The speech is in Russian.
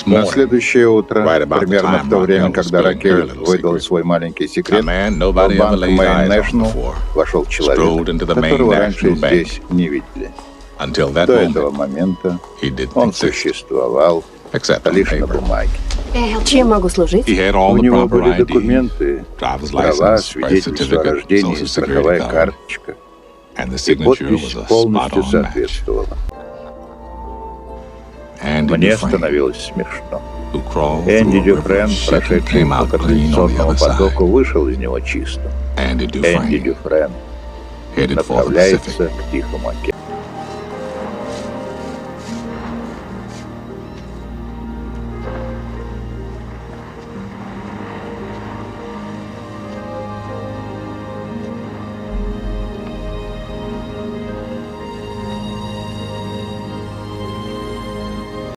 На следующее утро, примерно в то время, когда Ракель выдал свой маленький секрет, в банк Main National вошел человек, которого раньше здесь не видели. До этого момента он существовал лишь на бумаге. Чем могу служить? У него были документы, права, свидетельство о рождении, страховая карточка. И подпись полностью соответствовала. Мне становилось смешно. Энди Дюфрен, прошедший по канализационному потоку, вышел из него чисто. Энди Дюфрен направляется к Тихому океану.